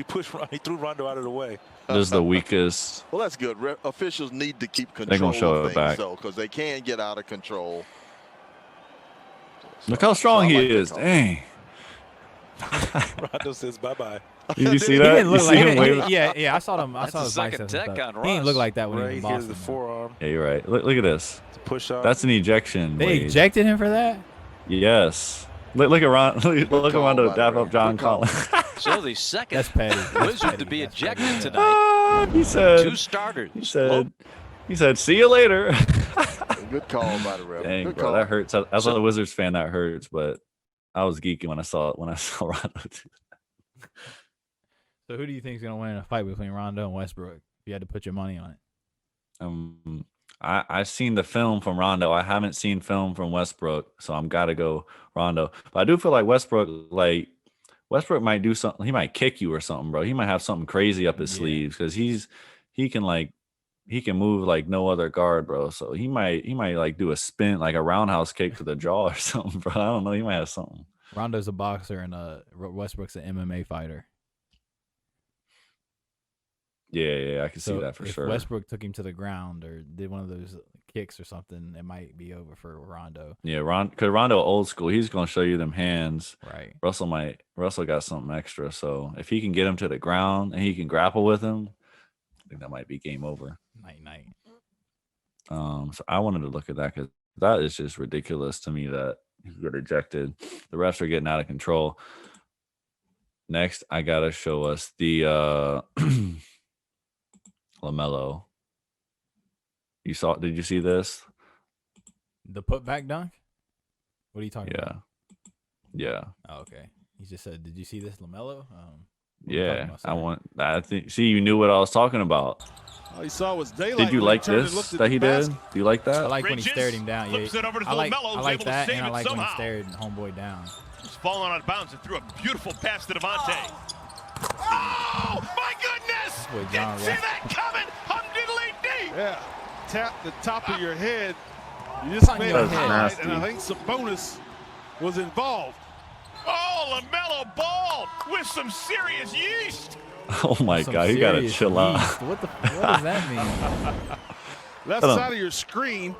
Rondo out of the way.
This is the weakest.
Well, that's good. Officials need to keep control
They're gonna show
of
it
things,
back.
though, because they can get out of control.
Look how strong he is. Dang.
Rondo says bye-bye.
Did you see that?
He didn't look
you
like
see him waving?
Yeah, I saw them. I saw his
second
biceps.
tech on
He didn't look like that when he was
Right
in
here's
Boston.
the forearm.
Yeah, you're right. Look at this.
Push up.
That's an ejection.
They
Wade.
ejected him for that?
Yes. Look at Rondo dap up John Collins.
So the second
That's petty.
Wizard to be ejected tonight.
He said.
Two starters.
He said, "See you later."
Good call by the ref.
Dang,
Good
bro,
call.
that hurts. As a Wizards fan, that hurts. But I was geeking when I saw Rondo.
So who do you think is gonna win in a fight between Rondo and Westbrook? If you had to put your money on it.
I've seen the film from Rondo. I haven't seen film from Westbrook, so I'm gotta go Rondo. But I do feel like Westbrook might do something. He might kick you or something, bro. He might have something crazy up his sleeves because he can move like no other guard, bro. So he might like do a spin, like a roundhouse kick to the jaw or something, bro. I don't know. He might have something.
Rondo's a boxer and Westbrook's an MMA fighter.
Yeah, I can see that for
if
sure.
Westbrook took him to the ground or did one of those kicks or something, it might be over for Rondo.
Yeah, because Rondo old school, he's gonna show you them hands.
Right.
Russell got something extra. So if he can get him to the ground and he can grapple with him, I think that might be game over.
Night.
So I wanted to look at that because that is just ridiculous to me that he got ejected. The refs are getting out of control. Next, I gotta show us the LaMelo. Did you see this?
The putback dunk? What are you talking about?
Yeah.
Oh, okay. He just said, "Did you see this, LaMelo?"
Yeah, I think. See, you knew what I was talking about.
All you saw was daylight.
Did you like this that he did? Do you like that?
I like when he stared him down. Yeah, I like that, and I like when he stared homeboy down.
He's fallen out of bounds and threw a beautiful pass to Devontae. Oh my goodness! Didn't see that coming. Diddly-dee.
Yeah, tap the top of your head. You just made a highlight, and I think Sabonis was involved.
Oh, LaMelo Ball with some serious yeast.
Oh my God, you gotta chill out.
What does that mean?
Left side of your screen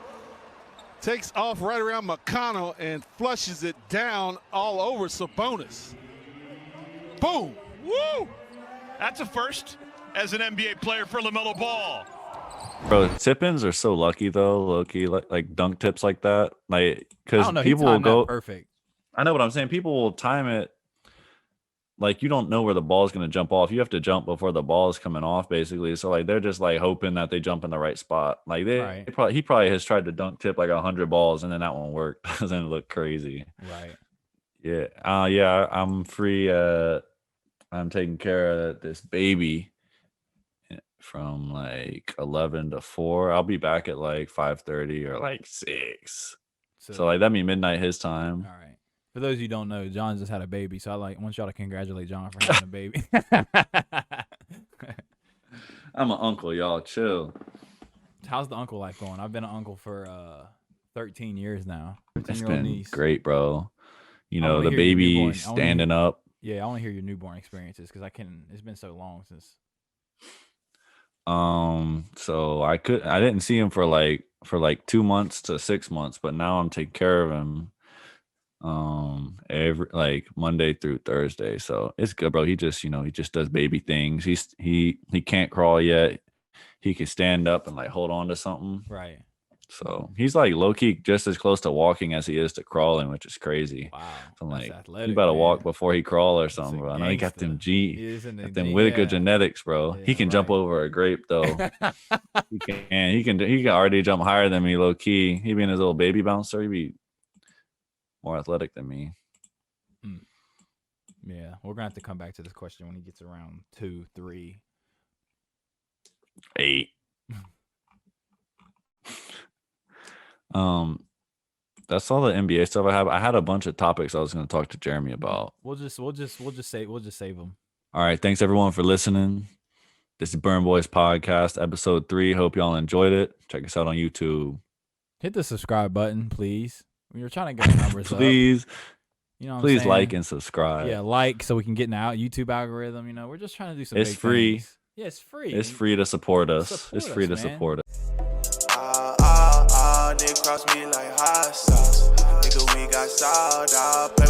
takes off right around McConnell and flushes it down all over Sabonis. Boom!
Woo! That's a first as an NBA player for LaMelo Ball.
Bro, tip-ins are so lucky though, low-key, like dunk tips like that. Like, because people will go
perfect.
I know what I'm saying. People will time it like you don't know where the ball is going to jump off. You have to jump before the ball is coming off, basically. So like they're just like hoping that they jump in the right spot. Like he probably has tried to dunk tip like 100 balls and then that one worked. Doesn't look crazy.
Right.
Yeah. Yeah. I'm free. I'm taking care of this baby from like 11 to 4. I'll be back at like 5:30 or like 6. So like that mean midnight his time.
All right. For those of you who don't know, John just had a baby, so I want y'all to congratulate John for having a baby.
I'm an uncle, y'all. Chill.
How's the uncle life going? I've been an uncle for 13 years now.
It's been great, bro. You know, the baby standing up.
Yeah, I want to hear your newborn experiences because it's been so long since.
So I didn't see him for like 2 months to 6 months, but now I'm taking care of him. Every like Monday through Thursday, so it's good, bro. He just does baby things. He can't crawl yet. He can stand up and like hold on to something,
right?
So he's like low-key just as close to walking as he is to crawling, which is crazy.
Wow.
So I'm like, athletic, you better walk before he crawl or something, bro. I know he got them Whitaker genetics, bro. Yeah, he can jump over a grape though. He can already jump higher than me, low-key. He being his little baby bouncer, he be more athletic than me.
Yeah, we're gonna have to come back to this question when he gets around 2, 3,
8. That's all the NBA stuff I have. I had a bunch of topics I was going to talk to Jeremy about.
We'll just save them.
All right, thanks everyone for listening. This is Burn Boys Podcast, episode 3. Hope y'all enjoyed it. Check us out on YouTube.
Hit the subscribe button, please. We're trying to get the numbers
please.
Up. You know,
please like and subscribe.
Yeah, like so we can get in the YouTube algorithm. You know, we're just trying to do some.
It's free.
Things. Yeah, it's free.
It's free to support us. It's free to support us.
Nigga cross me like hot sauce. Nigga, we got sold out. Play